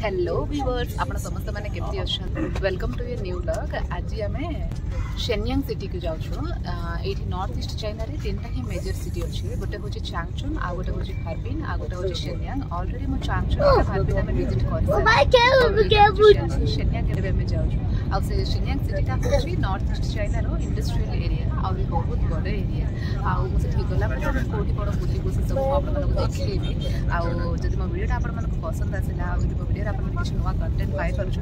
Hello viewers आपण समस्त माने केमती अछन welcome to your new vlog. आज आमे शेन्यांग सिटी को जाउछु। एठी नॉर्थ ईस्ट चाइना रे तीनटा ही मेजर सिटी अछि। गोटे होची चांगचुन, आ गोटे होची हार्बिन, आ गोटे होची शेन्यांग। ऑलरेडी मो चांगचुन और हार्बिन में विजिट कर शेन्यांग के में जाउछु। आ से शेन्यांग सिटी ता होची नॉर्थ ईस्ट चाइना रो इंडस्ट्रियल एरिया और बहुत बड़ एरिया। आ मो से ठीक गला पर कोठी बड़ बुली को सब आपण मन को देखलेबी। आ जदि मो वीडियो आपण मन को पसंद आसिला आ जदि मो वीडियो आपण किछ नवा कंटेंट पाइ पारुछन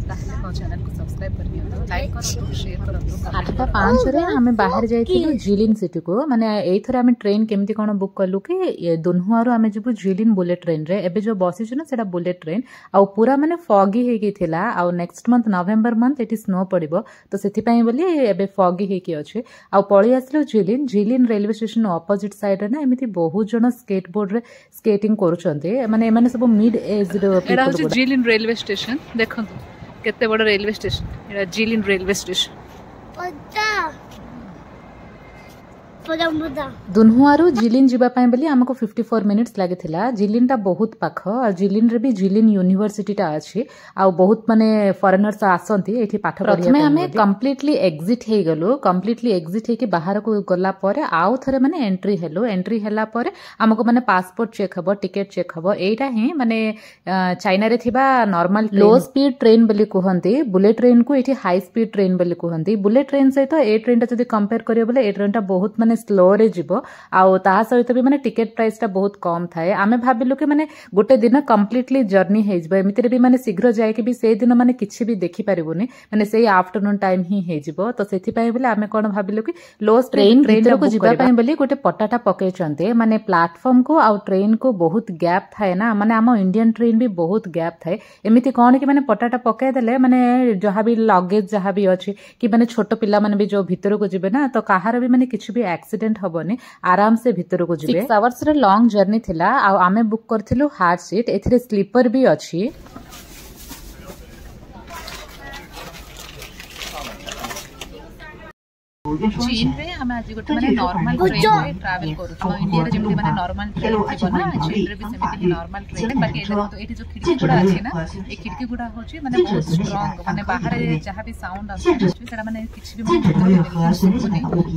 ताहले मो चैनल को सब्सक्राइब कर दियौ, लाइक करो, शेयर करो। 8:05 रे हमें बाहर जाइथिलु जिलिन सिटी को। माने एथरे हमें ट्रेन केमती कोन बुक करलु कि दुनहुआरो हमें जबु जिलिन बुलेट ट्रेन रे। एबे जो बसी छु ना सेटा बुलेट ट्रेन आ पूरा माने फॉगी हे की थिला। आ नेक्स्ट मंथ नवंबर मंथ एटी स्नो पड़िबो तो सेथि पई बोली एबे फॉगी हे की अछि। आ पळी आसलो जिलिन रेलवे स्टेशन ऑपोजिट साइड रे ना एमिति बहुत जण स्केटबोर्ड रे स्केटिंग करूछन्ते। माने एमाने सब मिड एज रो एडा होची जिलिन रेलवे स्टेशन। देखंतु केते बड़ रेलवे स्टेशन। एडा जिलिन रेलवे स्टेशन। दुनहुआरू जिलिन जीवा पाए बोली हमको 54 मिनिट्स लागे थिला। जिलिन टा बहुत पाख और जिलिन रे भी जिलिन यूनिवर्सिटी टा अछि। आ बहुत माने फॉरेनर्स आसंती एठी पाठ पढिया। प्रथमे हमें कंप्लीटली एग्जिट हे गलो। कंप्लीटली एग्जिट हे के बाहर को गला परे आउ थरे माने एंट्री हेलो। एंट्री हैला परे हमको माने पासपोर्ट चेक हबो, टिकट चेक हबो। एटा ही माने चाइना रे थिबा नॉर्मल लो स्पीड ट्रेन बोली कहंती। बुलेट ट्रेन को एठी हाई स्पीड ट्रेन बोली कहंती। बुलेट ट्रेन सहित ए ट्रेन टा जदी कंपेयर करियो बोले ए ट्रेन टा बहुत माने स्लो रे जीवो। आउ ता सहित भी माने टिकट प्राइस टा बहुत कम थाए। आमे भाबिलु कि माने गोटे दिन कंप्लीटली जर्नी हे जीवो। एमिति रे भी माने शीघ्र जाय कि भी से दिन माने किछि भी देखि परिबोनी। माने सेही आफ्टरनून टाइम ही हे जीवो। तो सेथि पय बोले आमे कोन भाबिलु कि लो ट्रेन को जीवा पय बोली गोटे पटाटा पके चंते। माने प्लेटफॉर्म को आउ ट्रेन को बहुत गैप थाए ना। माने हम इंडियन ट्रेन भी बहुत गैप थाए। एमिति कोन कि माने पटाटा पके देले माने जहा भी लगेज जहा भी अछि कि माने छोटो पिला माने भी जो भीतर को जिवे ना तो काहार भी माने किछि भी एक्सीडेंट हबोनी, आराम से भीतर को जिवे। 6 आवर्स रे लॉन्ग जर्नी थिला। आ आमे बुक करथिलु हार्ड सीट। एथिरे स्लीपर भी अछि। चीन रे हम आज गोटे माने नॉर्मल ट्रेन रे ट्रैवल करू छ। इंडिया रे जेमति माने नॉर्मल ट्रेन थिबो ना, चीन रे भी सेमति नॉर्मल ट्रेन। बाकी एटा तो एठी जो खिड़की गुडा अछि ना, ए खिड़की गुडा होछि माने बहुत स्ट्रांग। माने बाहर जहां भी साउंड आछि सेटा माने किछि भी माने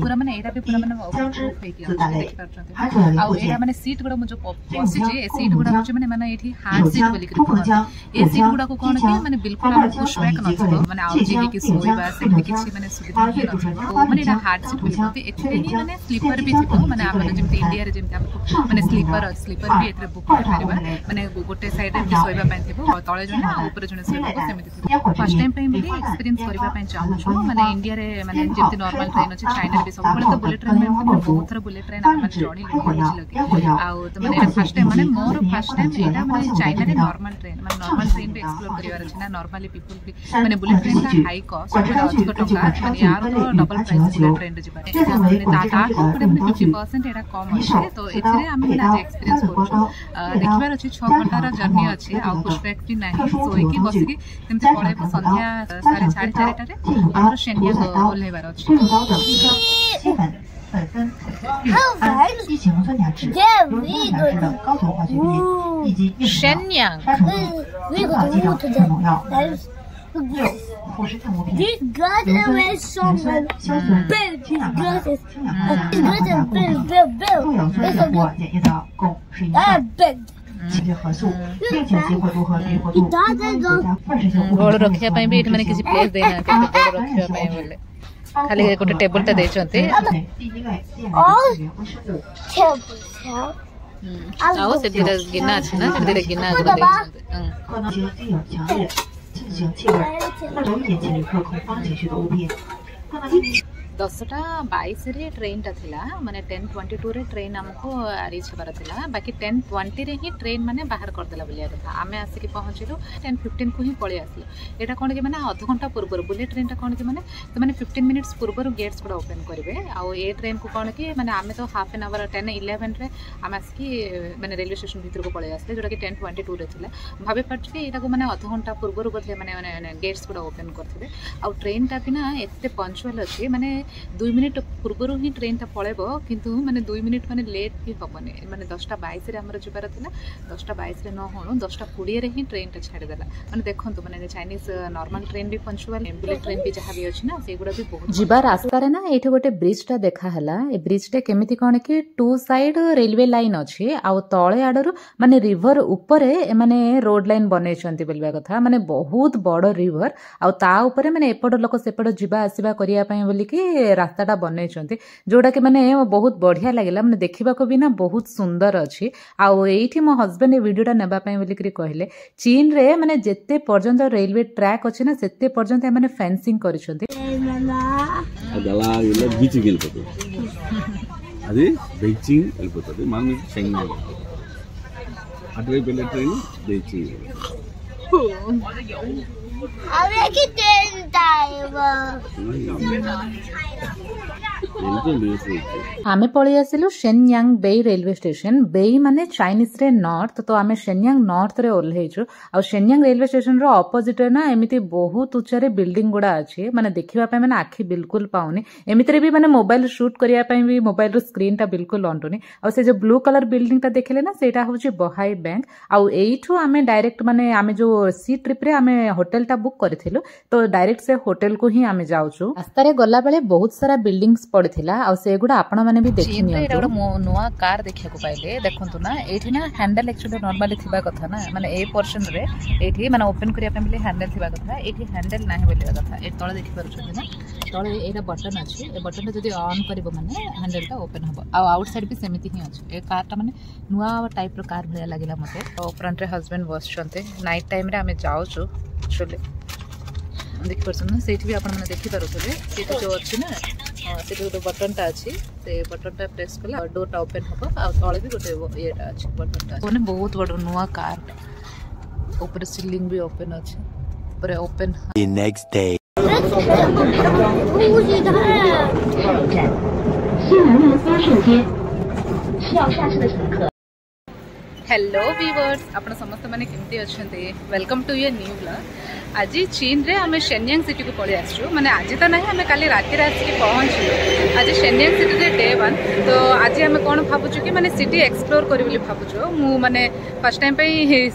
पूरा माने एटा भी पूरा माने प्रूफ हे कि देख पाछथि। आ एटा माने सीट गुडा मु जो पसी जे ए सीट गुडा होछि माने एठी हार्ड सीट बोली कि कहत। ए सीट गुडा को कोन कि माने बिल्कुल हम पुश बैक न थबो। माने आउजी हे कि सोइबा से किछि माने सुविधा हे न। माने हार्ड सीट बोली कहते। एथरे ही माने स्लीपर भी थिबो। माने हमर जेमति इंडिया रे जेमति हमको माने स्लीपर भी एथरे बुक कर परिबा। माने गोटे साइड रे सोइबा पय थिबो, तळे जने ऊपर जने सोइबा को सेमति थिबो। फर्स्ट टाइम पे मिली एक्सपीरियंस करबा पय चाहू छु। माने इंडिया रे माने जेमति नॉर्मल ट्रेन अछि, चाइना रे भी सब बोले तो बुलेट ट्रेन में बहुत थरा बुलेट ट्रेन हम माने जर्नी लगे आ तो माने फर्स्ट टाइम माने मोर फर्स्ट टाइम एटा माने चाइना रे नॉर्मल ट्रेन माने नॉर्मल ट्रेन भी एक्सप्लोर करिवार अछि ना। नॉर्मली पीपल भी माने बुलेट ट्रेन का हाई कॉस्ट माने अधिक टका माने यार तो डबल प्राइस बुलेट ट्रेन रे जिबा माने ता को माने 50% एटा कम अछि। तो एथरे हम आज एक्सपीरियंस करू छु। देखिबार अछि 6 घंटा रा जर्नी अछि। आ पुश बैक भी नाही, सोई की बसी की तेमते पळे संध्या 4:30 रे हमर शेन्यांग ओल्हेबार अछि। शेन्यांग These guys are very strong and big. These guys are big. They're big. गोड़ रखिया पई भी माने किसी प्लेस देना के गोड़ रखिया पई बोले खाली गोटे टेबल टा देचंते। आओ से धीरे गिना अछि ना, धीरे गिना गुडा देचंते। 进行气味，有一点情侣可控方情绪的污变。 10टा 22 रे ट्रेन टा थिला। माने 10:22 रे ट्रेन हमको रीच हबार थिला। बाकी 10:20 रे ही ट्रेन माने बाहर कर देला बोलिया था। आमे आसी के पहुंचिलो 10:15 को ही पळे आसलो। एटा कोन के माने आधा घंटा पूर्व बुलेट ट्रेन टा कोन के माने तो माने 15 मिनिट्स पूर्व गेट्स गुडा ओपन करबे। आ ए ट्रेन को कोन के माने आमे तो हाफ एन आवर 10:11 रे आमे आसी के माने रेलवे स्टेशन भीतर को पळे आसले जोटा कि 10:22 रे थिला। भाबे पट के एटा को माने आधा घंटा पूर्व बोले माने गेट्स गुडा ओपन करथिबे। आ ट्रेन टा भी ना एते पंक्चुअल अछि। माने माने 2 मिनिट पूर्व ही ट्रेन टा पळेबो किंतु माने 2 मिनिट माने लेट भी होबने माने 10:22 रे हमर जुबार थिला 10:22 रे न होणो 10:20 रे ही ट्रेन टा छाडी देला माने देखंतु माने चाइनीज नॉर्मल ट्रेन भी पंचुअल बुलेट ट्रेन भी जहा भी अछि ना सेगुडा भी बहुत जिबा रास्ता रे ना एठी गोटे ब्रिज टा देखा हला ए ब्रिज टे केमिति कोन कि टू साइड रेलवे लाइन अछि आ तळे आडरु माने रिवर ऊपर माने रोड लाइन बनै छंती बोलबा कथा माने बहुत बड़ रिवर आ ता ऊपर माने एपड लोक सेपड जिबा आसीबा करिया पय बोली कि रास्ता टा बनै छंती जोडा कि माने बहुत बढ़िया लागला माने देखिबा को भी ना बहुत सुंदर अछि आ एठी मो हस्बैंड ए वीडियो टा नेबा पय बोली कि कहले चीन रे माने जेते पर्यंत रेलवे ट्रैक अछि ना सेते पर्यंत माने फेंसिंग करि छंती ಅದೆಲ್ಲ ಇಲ್ಲ ಬೀಚಿಗೆ ಇಲ್ಬೋದು అది బీచింగ్ వెళ్ళిపోతుంది మనం షెంగన్ అటువైపు వెళ్ళే ట్రైన్ బీచింగ్ आमे पळी आसिलु शेनयांग बेई रेलवे स्टेशन बेई माने चाइनीज रे नॉर्थ तो आमे शेनयांग नॉर्थ रे ओल्हेइछु आ शेनयांग रेलवे स्टेशन रो ऑपोजिट रे ना एमिति बहुत ऊंचा रे बिल्डिंग गुडा अछि माने देखिबा पय माने आखि बिल्कुल पाउनी एमिति रे भी माने मोबाइल शूट करिया पय भी मोबाइल रो स्क्रीन टा बिल्कुल ऑनटोनी आ से जो ब्लू कलर बिल्डिंग टा देखले ना सेटा होछि बहाई बैंक आ एइठु आमे डायरेक्ट माने आमे जो सी ट्रिप रे आमे होटल टा बुक करथिलु तो डायरेक्ट से होटल को ही आमे जाउछु रास्ता रे गला बेले बहुत सारा बिल्डिंग्स पड़थिला आ सेगुडा आपण माने भी देखि नियंतु एटा नुवा कार देखिया को पाइले देखंतु ना एठी ना हैंडल एक्चुअली नॉर्मली थिबा कथा ना माने ए पोर्शन रे एठी माने ओपन करिया पे मिले हैंडल थिबा कथा एठी हैंडल नाही बोलिबा कथा ए तळे देखि परछथि ना तळे एटा बटन अछि ए बटन जदी ऑन करबो माने हैंडल टा ओपन हबो आ आउटसाइड भी सेमिति ही अछि ए कार टा माने नुवा टाइप रो कार भया लागिला मते तो फ्रंट रे हस्बैंड बसचंते नाइट टाइम रे हमें जाउछु एक्चुअली देखि परछन ना सेठी भी आपण माने देखि परछथि सेठी जो अछि ना से गोटे बटन टा अछि से बटन टा प्रेस कला डोर टा ओपन हबो आ तळे भी गोटे एटा अछि बटन टा ओने बहुत बड़ नुवा कार ऊपर सीलिंग भी ओपन अछि पूरा open The next day. Hello viewers आपण समस्त माने केमती अछंते welcome to your new vlog आज चीन रे हमें शेनयांग सिटी को पळी आसछु माने आज त नाही हमें काली राती रे आसी पहुंचलो आज शेनयांग सिटी रे डे 1 तो आज हमें कोन भाबुछु कि माने सिटी एक्सप्लोर करी बोली भाबुछु मु माने फर्स्ट टाइम पे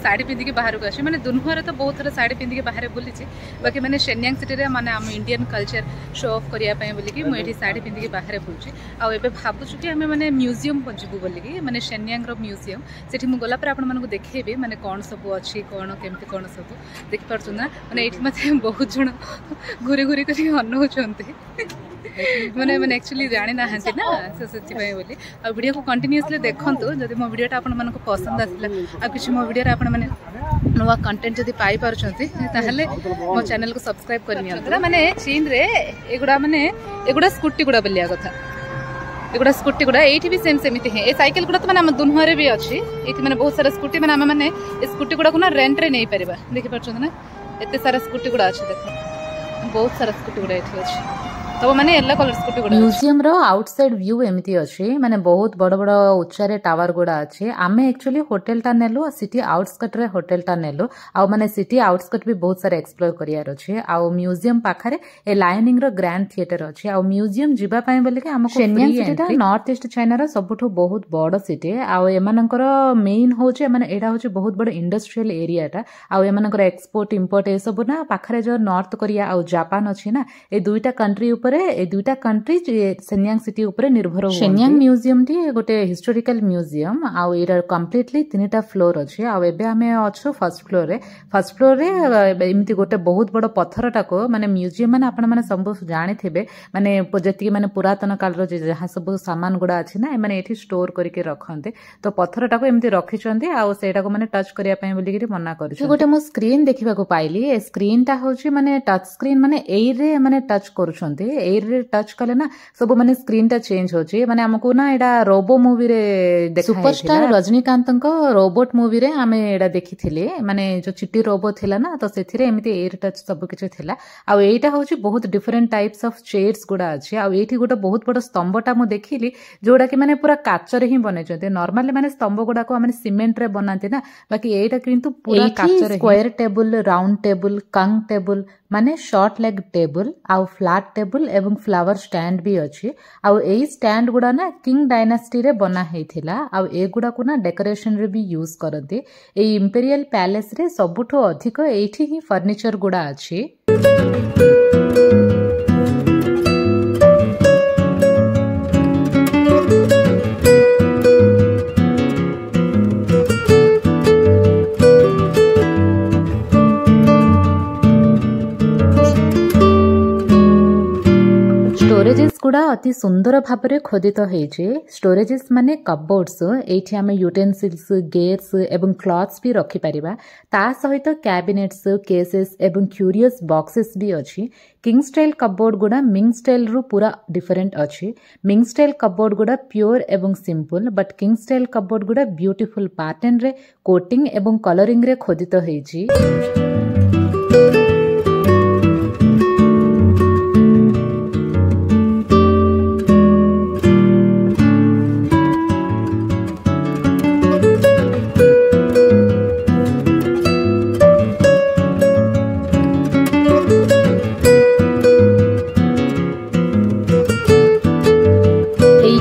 साड़ी पिंदी के बाहर को आसी माने दुनहरे तो बहुत थरा साड़ी पिंदी के बाहर बुली छी बाकी माने शेनयांग सिटी रे माने हम इंडियन कल्चर शो ऑफ करिया पय बोली कि मु एठी साड़ी पिंदी के बाहर बुलची आ एबे भाबुछु कि हमें माने म्यूजियम पजिबु बोली कि माने शेनयांग रो म्यूजियम सेठी मु गला पर आपण मानको देखेबे माने कोन सब अछि कोन केमती कोन सब देख परछु ना माने एठी मते बहुत जण घुरी घुरी करी अनु छंते माने माने एक्चुअली जानि ना हंती ना सेति पय बोली आ वीडियो को कंटीन्यूअसली देखंतु जदि मो वीडियो टा आपण मानको पसंद आसिला आ किछ मो वीडियो रे आपण माने नवा कंटेंट जदि पाई परछंती ताहले मो चैनल को सब्सक्राइब करनी अंतरा माने चीन रे एगुडा स्कूटी गुडा बलिया कथा एगुडा स्कूटी गुडा एठी भी सेम सेमिति है ए साइकिल गुडा तो माने हम दुनहरे भी अछि एठी माने बहुत सारा स्कूटी माने हम माने ए स्कूटी गुडा को ना रेंट रे नै परबा देखि परछन ना एते सारा स्कूटी गुडा अछि देखो बहुत सारा स्कूटी गुडा एठी अछि तो माने येलो कलर स्कूटी गुडा म्यूजियम रो आउटसाइड व्यू एमिति अछि माने बहुत बड़ बड़ उच्चा रे टावर गुडा अछि आमे एक्चुअली होटल टा नेलो सिटी आउटस्कट रे होटल टा नेलो आ माने सिटी आउटस्कट भी बहुत सारा एक्सप्लोर करियार अछि आ म्यूजियम पाखरे ए लायनिंग रो ग्रैंड थिएटर अछि आ म्यूजियम जिबा पय बोले कि हमको शेनयांग सिटी टा नॉर्थ ईस्ट चाइना रो सबठो बहुत बड़ सिटी आ एमानकर मेन होचे माने एडा होचे बहुत बड़ इंडस्ट्रियल एरिया टा आ एमानकर एक्सपोर्ट इंपोर्ट ए सब ना पाखरे जो नॉर्थ कोरिया आ जापान अछि ना ए दुईटा कंट्री ए दुईटा कंट्री शेनयांग सिटी ऊपर निर्भर हो शेनयांग म्यूजियम टी गोटे हिस्टोरिकल म्यूजियम आ एरा कंप्लीटली तीनटा फ्लोर अछि आ एबे हमें अछु फर्स्ट फ्लोर रे एमिति गोटे बहुत बड़ पत्थर टाको माने म्यूजियम माने आपण माने सब जानि थिबे माने जति माने पुरातन काल रो जहा सब सामान गुडा अछि ना माने एठी स्टोर करके रखन्ते तो पत्थर टाको एमिति रखिचंती आ सेटा को माने टच करिया पय बोली कि मना करछु गोटे मो स्क्रीन देखिबा को पाइली ए स्क्रीन टा होछि माने टच स्क्रीन माने एई रे माने टच करूछंती एई रे टच कले ना सब माने स्क्रीन टा चेंज होछि माने हमको ना एडा रोबो मूवी रे देखाइ सुपरस्टार रजनीकांत को रोबोट मूवी रे हमें एडा देखिथिले माने जो चिट्टी रोबो थिला ना तो सेथिरे एमिति एयर टच सब किछ थिला आ एटा होछि बहुत डिफरेंट टाइप्स ऑफ चेयर्स गुडा अछि आ एठी गोटे बहुत बड़ स्तंभटा मु देखिली जोडा कि माने पूरा काच रे ही बनै छथि नॉर्मली माने स्तंभ गुडा को माने सीमेंट रे बनाते ना बाकी एटा किंतु पूरा काच रे square table round table Kang table माने शॉर्ट लेग टेबल आ फ्लैट टेबल एवं फ्लावर स्टैंड भी अच्छी आउ एई स्टैंड गुडा ना किंग डायनास्टी रे बना हेथिला आउ ए गुडा को ना डेकोरेशन रे भी यूज करते एई इंपेरियल पैलेस रे सबुठो अधिक एठी ही फर्नीचर गुडा अछि। स्टोरेजेस गुड़ा अति सुंदर भाव खोदित होइछे। स्टोरेजेस माने कपबोर्ड्स एठी आमे यूटेंसिल्स गेट्स एवं क्लॉथ्स भी रखि परिबा ता सहित कैबिनेट्स केसेस एवं क्यूरियस बॉक्सेस भी अछि। किंग स्टाइल कपबोर्ड गुड़ा मिंग स्टाइल रु पूरा डिफरेंट अछि। मिंग स्टाइल कपबोर्ड गुड़ा प्योर एवं simple but king style cupboard गुड़ा ब्यूटीफुल पैटर्न रे कोटिंग एवं कलरिंग रे खोदित होइछि।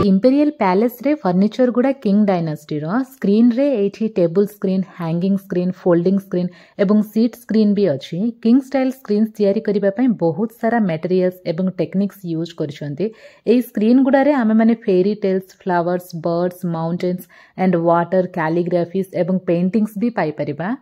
इंपेरियल पैलेस रे फर्नीचर गुड़ा किंग डायनास्टी रो स्क्रीन रे एठी table screen hanging screen folding screen एवं सीट स्क्रीन भी अछि। किंग स्टाइल स्क्रीन तैयारी करिबा पई बहुत सारा मटेरियल्स एवं टेक्निक्स यूज करछन्ते। एई स्क्रीन गुड़ा रे आमे माने fairy tales flowers birds mountains and water calligraphies एवं पेंटिंग्स भी पाई परिबा।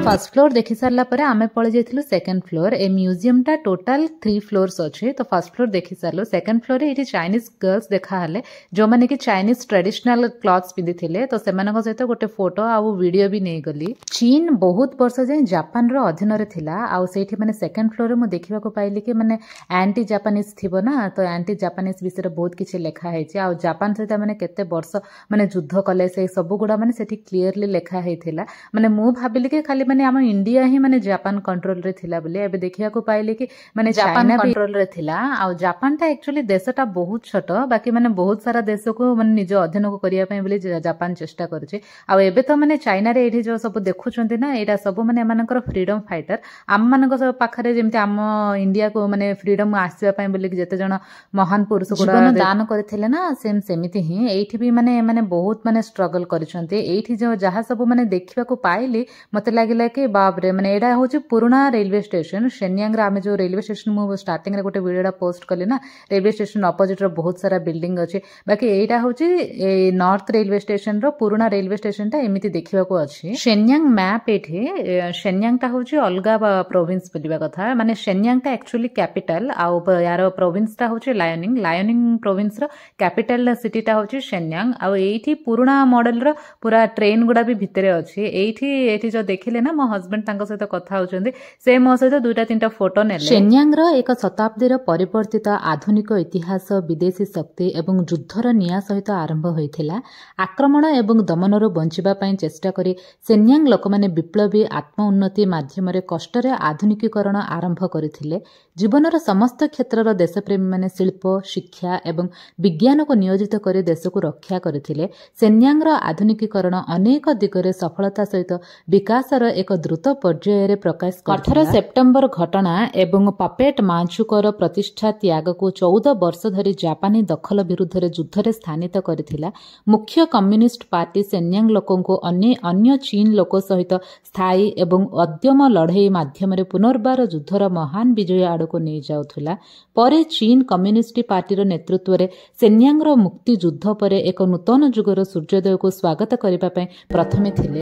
फर्स्ट फ्लोर देखि सारला परे आमे पळे जेथिलु सेकंड फ्लोर। ए म्यूजियम टा टोटल 3 फ्लोर्स अछि। तो फर्स्ट फ्लोर देखि सारलो। सेकंड फ्लोर रे एठी चाइनीज गर्ल्स देखा हले जो माने कि चाइनीज ट्रेडिशनल क्लॉथ्स पिंदी थिले तो सेमानक सहित गोटे फोटो आ वीडियो भी नै गली। चीन बहुत वर्ष जे जापान रो अधीन रे थिला आ सेठी माने सेकंड फ्लोर रे मु देखिबा को पाइली कि माने एंटी जापानीज थिबो ना तो एंटी जापानीज विषय बहुत किछि लेखा हेछि आ जापान सहित माने केते वर्ष माने युद्ध कले से सब गुडा माने सेठी क्लियरली लेखा हेथिला। माने मु भाबिली कि खाली माने आम इंडिया ही माने जापान कंट्रोल रे थिला बोले एबे देखिया को पाइले कि माने जापान कंट्रोल रे थिला आ जापान टा एक्चुअली देशटा बहुत छोट बाकी माने बहुत सारा देश को माने निज अधीन को करिया पय बोले जापान चेष्टा करछे। आ एबे तो माने चाइना रे एठी जो सब देखुछन्ते ना एटा सब माने मानकर फ्रीडम फाइटर आम मानक सब पाखरे जेमते आम इंडिया को माने फ्रीडम आसीबा पय बोले कि जते जण महान पुरुष को दान करथिले ना सेम सेमिति ही एठी भी माने माने बहुत माने स्ट्रगल करछन्ते। एठी जो जहा सब माने देखिबा को पाइली मते लागिला कि बाप रे माने एडा होची पुराना रेलवे स्टेशन शेन्यांग रे आमे जो रेलवे स्टेशन मु स्टार्टिंग रे गोटे वीडियोडा पोस्ट कली ना रेलवे स्टेशन अपोजिट रो बहुत सारा बिल्डिंग अछि बाकी एडा होची नॉर्थ रेलवे स्टेशन रो पुराना रेलवे स्टेशन टा एमिति देखिबा को अछि। शेन्यांग मैप एठे शेन्यांग टा होची अलगा प्रोविंस बोलिबा कथा माने शेन्यांग टा एक्चुअली कैपिटल आ यार प्रोविंस टा होची लायोनिंग प्रोविंस रो कैपिटल सिटी टा होची शेन्यांग आ एठी पुराना मॉडल रो पूरा ट्रेन गुडा भी भितरे अछि। एठी जो देखिले ना मो हस्बैंड तांको सहित कथा होचंदी से मो सहित 2-3 फोटो नेले। शेन्यांग रो एक शताब्दी रो परिवर्तित आधुनिक इतिहास विदेशी शक्ति एवं युद्धर निया सहित आरंभ होइथिला। आक्रमण एवं दमन रो बंचिबा पय चेष्टा करी शेन्यांग लोकमाने विप्लवी आत्म उन्नति माध्यम कष्टरे आधुनिकीकरण आरंभ करथिले। जीवनर समस्त क्षेत्रर देशप्रेमी माने शिल्प शिक्षा एवं विज्ञान को नियोजित करे देश को रक्षा करथिले। शेन्यांग रो आधुनिकीकरण अनेक दिगरे सफलता सहित विकासर एक द्रुत पर्यायर प्रकाश करथिला। 18 सेप्टेम्बर घटना एवं पपेट मांचुकर प्रतिष्ठा त्याग को 14 वर्ष धरी जापानी दखल विरुद्ध रे युद्ध रे स्थानित करथिला। मुख्य कम्युनिस्ट पार्टी शेन्यांग लोकों को अन्य चीन लोक सहित स्थायी एवं अद्यम लड़ाई माध्यम रे पुनर्बार युद्धर महान विजय आड़को नहीं जाउथुला। परे चीन कम्युनिस्ट पार्टी रो नेतृत्व रे शेन्यांग रो मुक्ति युद्ध परे एक नूतन जुगर सूर्योदय को स्वागत करिबा पय प्रथमे थिले।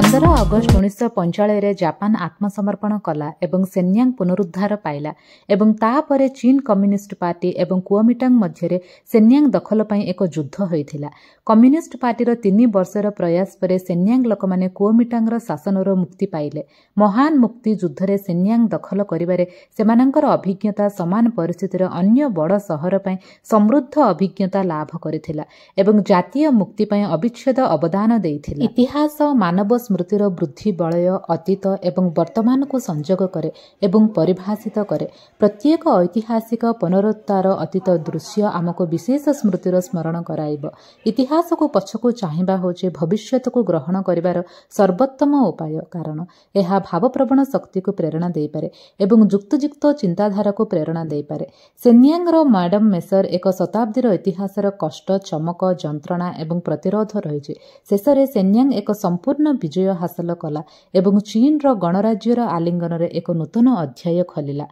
15 ଅଗଷ୍ଟ 1945 ଜାପାନ ଆତ୍ମସମର୍ପଣ କଲା ଏବଂ ସେନ୍ୟାଙ୍ଗ ପୁନରୁଦ୍ଧାର ପାଇଲା ଏବଂ ତାପରେ ଚୀନ କମ୍ୟୁନିଷ୍ଟ ପାର୍ଟି ଏବଂ କୁଓମିଟାଙ୍ଗ ମଧ୍ୟରେ ସେନ୍ୟାଙ୍ଗ ଦଖଲ ପାଇଁ ଏକ ଯୁଦ୍ଧ ହୋଇଥିଲା। କମ୍ୟୁନିଷ୍ଟ ପାର୍ଟିର 3 ବର୍ଷର ପ୍ରୟାସ ପରେ ସେନ୍ୟାଙ୍ଗ ଲୋକମାନେ କୁଓମିଟାଙ୍ଗର ଶାସନରୁ ମୁକ୍ତି ପାଇଲେ। ମହାନ ମୁକ୍ତି ଯୁଦ୍ଧରେ ସେନ୍ୟାଙ୍ଗ ଦଖଲ କରିବାରେ ସେମାନଙ୍କର ଅଭିଜ୍ଞତା ସମାନ ପରିସ୍ଥିତିର ଅନ୍ୟ ବଡ଼ ସହର ପାଇଁ ସମୃଦ୍ଧ ଅଭିଜ୍ଞତା ଲାଭ କରିଥିଲା ଏବଂ ଜାତୀୟ ମୁକ୍ତି ପାଇଁ ଅବିଚ୍ଛେଦ ଅବଦାନ ଦେଇଥିଲା। ଇତିହାସ ମାନବ ସ୍ମୃତିର ବୃଦ୍ଧି ବଳୟ ଅତୀତ ଏବଂ ବର୍ତ୍ତମାନକୁ ସଂଯୋଗ କରେ ଏବଂ ପରିଭାଷିତ କରେ। ପ୍ରତ୍ୟେକ ଐତିହାସିକ ପୁନରୁଦ୍ଧାର ଅତୀତ ଦୃଶ୍ୟ ଆମକୁ ବିଶେଷ ସ୍ମୃତିର ସ୍ମରଣ କରାଇବ। ଇତିହାସକୁ ପଛକୁ ଚାହିଁବା ହେଉଛି ଭବିଷ୍ୟତକୁ ଗ୍ରହଣ କରିବାର ସର୍ବୋତ୍ତମ ଉପାୟ, କାରଣ ଏହା ଭାବପ୍ରବଣ ଶକ୍ତିକୁ ପ୍ରେରଣା ଦେଇପାରେ ଏବଂ ଯୁକ୍ତିଯୁକ୍ତ ଚିନ୍ତାଧାରାକୁ ପ୍ରେରଣା ଦେଇପାରେ। ସେନ୍ୟାଙ୍ଗର ମ୍ୟାଡମ ମେସର ଏକ ଶତାବ୍ଦୀର ଇତିହାସର କଷ୍ଟ, ଚମକ, ଯନ୍ତ୍ରଣା ଏବଂ ପ୍ରତିରୋଧ ରହିଛି। ଶେଷରେ ସେନ୍ୟାଙ୍ଗ ଏକ ସମ୍ପୂର୍ଣ୍ଣ ବିଜୟ ହାସଲ କଲା ଏବଂ ଚୀନର ଗଣରାଜ୍ୟର ଆଲିଙ୍ଗନରେ ଏକ ନୂତନ ଅଧ୍ୟାୟ ଖୋଲିଲା।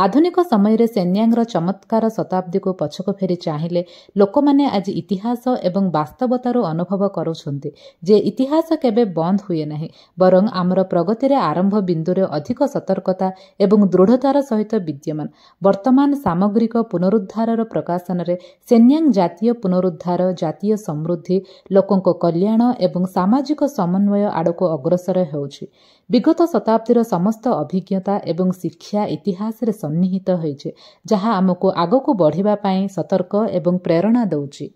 ଆଧୁନିକ ସମୟରେ ସେନ୍ୟାଙ୍ଗର ଚମତ୍କାର ଶତାବ୍ଦୀକୁ ପଛକୁ ଫେରି ଚାହିଁଲେ ଲୋକମାନେ ଆଜି ଇତିହାସ ଏବଂ ବାସ୍ତବତାରୁ ଅନୁଭବ କରୁଛନ୍ତି ଯେ ଇତିହାସ କେବେ ବନ୍ଦ ହୁଏ ନାହିଁ, ବରଂ ଆମର ପ୍ରଗତିରେ ଆରମ୍ଭ ବିନ୍ଦୁରେ ଅଧିକ ସତର୍କତା ଏବଂ ଦୃଢ଼ତାର ସହିତ ବିଦ୍ୟମାନ। ବର୍ତ୍ତମାନ ସାମଗ୍ରିକ ପୁନରୁଦ୍ଧାରର ପ୍ରକାଶନରେ ସେନ୍ୟାଙ୍ଗ ଜାତୀୟ ପୁନରୁଦ୍ଧାର, ଜାତୀୟ ସମୃଦ୍ଧି, ଲୋକଙ୍କ କଲ୍ୟାଣ ଏବଂ ସାମାଜିକ ସମନ୍ୱୟ ଆଡ଼କୁ ଅଗ୍ରସର ହେଉଛି। ବିଗତ ଶତାବ୍ଦୀର ସମସ୍ତ ଅଭିଜ୍ଞତା ଏବଂ ଶିକ୍ଷା ଇତିହାସରେ ସନ୍ନିହିତ ହୋଇଛି, ଯାହା ଆମକୁ ଆଗକୁ ବଢ଼ିବା ପାଇଁ ସତର୍କ ଏବଂ ପ୍ରେରଣା ଦେଉଛି।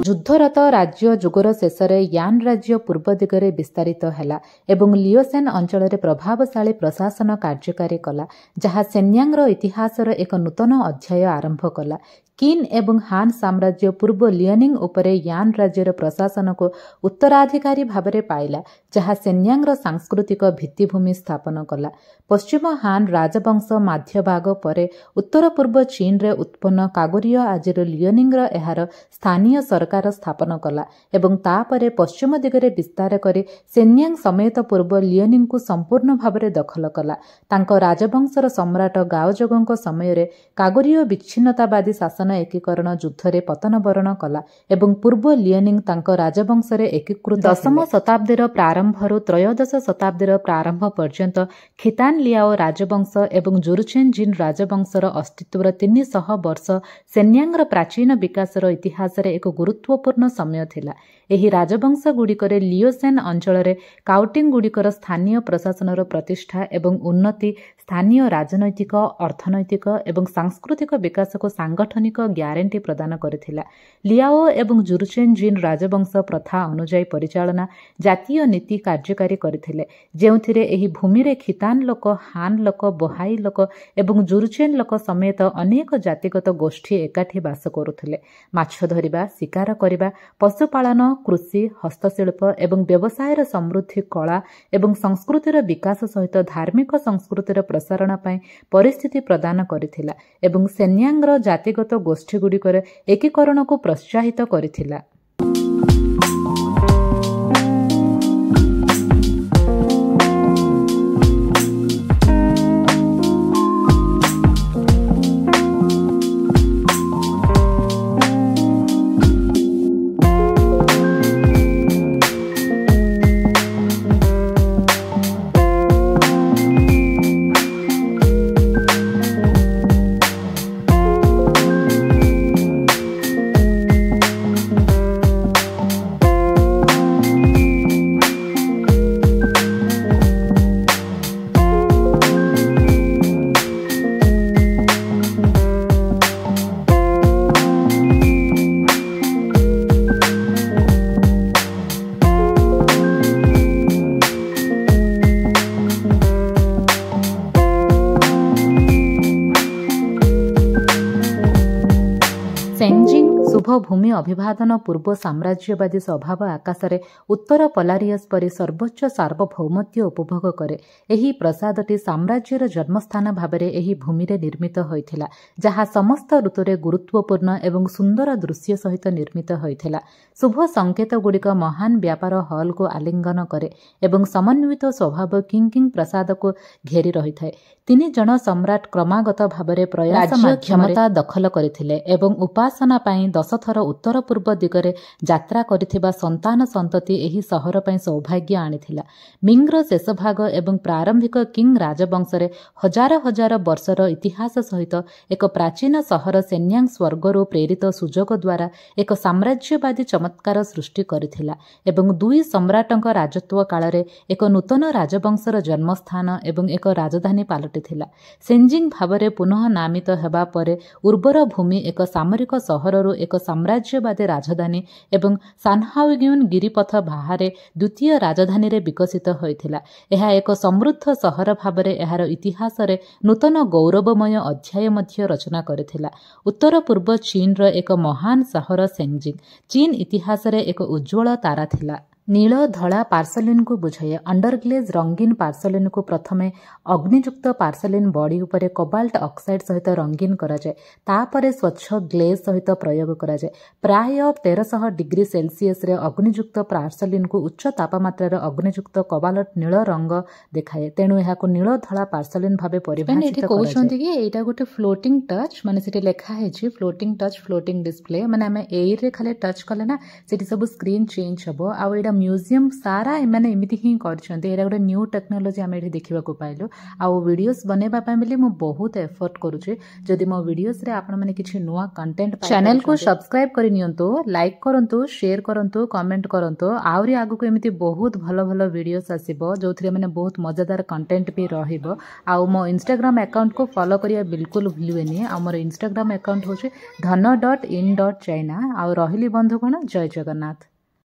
ଯୁଦ୍ଧରତ ରାଜ୍ୟ ଯୁଗର ଶେଷରେ ୟାନ୍ ରାଜ୍ୟ ପୂର୍ବ ଦିଗରେ ବିସ୍ତାରିତ ହେଲା ଏବଂ ଲିଓସେନ୍ ଅଞ୍ଚଳରେ ପ୍ରଭାବଶାଳୀ ପ୍ରଶାସନ କାର୍ଯ୍ୟକାରୀ କଲା, ଯାହା ସେନ୍ୟାଙ୍ଗର ଇତିହାସର ଏକ ନୂତନ ଅଧ୍ୟାୟ ଆରମ୍ଭ କଲା। କିନ୍ ଏବଂ ହାନ୍ ସାମ୍ରାଜ୍ୟ ପୂର୍ବ ଲିଓନିଂ ଉପରେ ୟାନ୍ ରାଜ୍ୟର ପ୍ରଶାସନକୁ ଉତ୍ତରାଧିକାରୀ ଭାବରେ ପାଇଲା, ଯାହା ସେନ୍ୟାଙ୍ଗର ସାଂସ୍କୃତିକ ଭିତ୍ତିଭୂମି ସ୍ଥାପନ କଲା। ପଶ୍ଚିମ ହାନ୍ ରାଜବଂଶ ମାଧ୍ୟଭାଗ ପରେ ଉତ୍ତର ପୂର୍ବ ଚୀନରେ ଉତ୍ପନ୍ନ କାଗୁରୀୟ ଆଜିର ଲିଓନିଂର ଏହାର ସ୍ଥାନୀୟ ସରକାର ସ୍ଥାପନ କଲା ଏବଂ ତାପରେ ପଶ୍ଚିମ ଦିଗରେ ବିସ୍ତାର କରି ସେନ୍ୟାଙ୍ଗ ସମେତ ପୂର୍ବ ଲିଓନିଂକୁ ସମ୍ପୂର୍ଣ୍ଣ ଭାବରେ ଦଖଲ କଲା। ତାଙ୍କ ରାଜବଂଶର ସମ୍ରାଟ ଗାଓଜୋଗଙ୍କ ସମୟରେ କାଗୁରୀୟ ବିଚ୍ଛିନ୍ନତାବାଦୀ ଶାସନ ଏକୀକରଣ ଯୁଦ୍ଧରେ ପତନ ବରଣ କଲା ଏବଂ ପୂର୍ବ ଲିଓନିଂ ତାଙ୍କ ରାଜବଂଶରେ ଏକୀକୃତ। ଦଶମ ଶତାବ୍ଦୀର ପ୍ରାରମ୍ଭରୁ ତ୍ରୟୋଦଶ ଶତାବ୍ଦୀର ପ୍ରାରମ୍ଭ ପର୍ଯ୍ୟନ୍ତ ଖିତାନ ଲିଆଓ ରାଜବଂଶ ଏବଂ ଜୁରୁଚେନ୍ ଜିନ୍ ରାଜବଂଶର ଅସ୍ତିତ୍ୱର 300 ବର୍ଷ ସେନ୍ୟାଙ୍ଗର ପ୍ରାଚୀନ ବିକାଶର ଇତିହାସରେ ଏକ ଗୁରୁତ୍ୱପୂର୍ଣ୍ଣ ସମୟ ଥିଲା। ଏହି ରାଜବଂଶଗୁଡ଼ିକରେ ଲିଓସେନ୍ ଅଞ୍ଚଳରେ କାଉଟିଂଗୁଡ଼ିକର ସ୍ଥାନୀୟ ପ୍ରଶାସନର ପ୍ରତିଷ୍ଠା ଏବଂ ଉନ୍ନତି ସ୍ଥାନୀୟ ରାଜନୈତିକ, ଅର୍ଥନୈତିକ ଏବଂ ସାଂସ୍କୃତିକ ବିକାଶକୁ ସାଂଗଠନିକ ଗ୍ୟାରେଣ୍ଟି ପ୍ରଦାନ କରିଥିଲା। ଲିଆଓ ଏବଂ ଜୁରୁଚେନ୍ ଜିନ୍ ରାଜବଂଶ ପ୍ରଥା ଅନୁଯାୟୀ ପରିଚାଳନା ଜାତୀୟ ନୀତି କାର୍ଯ୍ୟକାରୀ କରିଥିଲେ, ଯେଉଁଥିରେ ଏହି ଭୂମିରେ ଖିତାନ ଲୋକ, ହାନ୍ ଲୋକ, ବୋହାଇ ଲୋକ ଏବଂ ଜୁରୁଚେନ୍ ଲୋକ ସମେତ ଅନେକ ଜାତିଗତ ଗୋଷ୍ଠୀ ଏକାଠି ବାସ କରୁଥିଲେ। ମାଛ ଧରିବା, ଶିକାର କରିବା, ପଶୁପାଳନ, କୃଷି, ହସ୍ତଶିଳ୍ପ ଏବଂ ବ୍ୟବସାୟର ସମୃଦ୍ଧି କଳା ଏବଂ ସଂସ୍କୃତିର ବିକାଶ ସହିତ ଧାର୍ମିକ ସଂସ୍କୃତିର ପ୍ରସାରଣ ପାଇଁ ପରିସ୍ଥିତି ପ୍ରଦାନ କରିଥିଲା ଏବଂ ସେନ୍ୟାଙ୍ଗର ଜାତିଗତ ଗୋଷ୍ଠୀଗୁଡ଼ିକର ଏକୀକରଣକୁ ପ୍ରୋତ୍ସାହିତ କରିଥିଲା। भूमि अभिवादन पूर्व साम्राज्यवादी स्वभाव आकाशरे उत्तर पलारियस परि सर्वोच्च सार्वभौमत्य उपभोग करे। एही प्रसादटी साम्राज्यर जन्मस्थान भाबरे एही भूमि रे निर्मित होइथिला, जहा समस्त ऋतुरे गुरुत्वपूर्ण एवं सुंदर दृश्य सहित निर्मित होइथिला। शुभ संकेत गुड़िक महान व्यापार हॉल को आलिंगन करे एवं समन्वित स्वभाव किंग प्रसाद को घेरी रही थाए। 3 जन सम्राट क्रमागत भाबरे प्रयास क्षमता दखल करथिले एवं उपासना पाई 10 थर उत्तर पूर्व दिगरे यात्रा करिथिबा संतान संतति एही सहर पाई सौभाग्य आनिथिला। मिंग्र शेष भाग एवं प्रारंभिक किंग राजवंश रे हजार हजार वर्षर इतिहास सहित एक प्राचीन सहर सेन्यांग स्वर्गरु प्रेरित सुजोग द्वारा एक साम्राज्यवादी चमत्कार सृष्टि करिथिला एवं 2 सम्राटक राजत्व कालरे एक नूतन राजवंशर जन्मस्थान एवं एक राजधानी पालटिथिला। सेंजिंग भावरे पुनः नामित हेबा परे उर्वर भूमि एक सामरिक सहररु एक साम्राज्यवादी राजधानी एवं सानहाउग्युन गिरिपथ बाहारे द्वितीय राजधानी रे विकसित होइथिला। एहा एक समृद्ध सहर भावरे एहार इतिहास रे नूतन गौरवमय अध्याय मध्य रचना करथिला। उत्तर पूर्व चीन रो एक महान सहर सेंजिंग चीन इतिहास रे एक उज्ज्वल तारा थिला। नील धला पार्सलिन को बुझाए अंडरग्लेज रंगीन पार्सलिन को प्रथमे अग्नियुक्त पार्सलिन बॉडी उपरे कोबाल्ट ऑक्साइड सहित रंगीन करा जाए, तापरे स्वच्छ ग्लेज सहित प्रयोग करा जाए। प्राय 1300 डिग्री सेल्सियस रे अग्नियुक्त पार्सलिन को उच्च तापमात्रा अग्नियुक्त कोबाल्ट नील रंग देखाए, तेणु एहाको नील धला पार्सलिन भाबे परिभाषित कहउछन्ती कि एटा गोटे फ्लोटिंग टच माने सेठी लेखा है जी फ्लोटिंग टच फ्लोटिंग डिस्प्ले माने हमें एयर रे खाली टच कले ना सेठी सब स्क्रीन चेंज हबो। आ एटा म्यूजियम सारा एमाने एमिति ही करछन्ते, एटा गोटे न्यू टेक्नोलॉजी आमे एठी देखिबा को पाइलो। आ वीडियोस बनेबा पय बेले मु बहुत एफर्ट करूची। जदि मो वीडियोस रे आपण माने किछि नुवा कंटेंट चैनल को सब्सक्राइब करि नियंतो, लाइक करंतो, शेयर करंतो, कमेंट करंतो। आउरी आगु को एमिति बहुत भलो भलो वीडियोस आसीबो जोथरे माने बहुत मजेदार कंटेंट भी रहिबो। आ मो इंस्टाग्राम अकाउंट को फॉलो करिया बिल्कुल भूलिबेनी। आ मोर इंस्टाग्राम अकाउंट होछि dhana.in.china। आ रहिली बंधुगण, जय जगन्नाथ।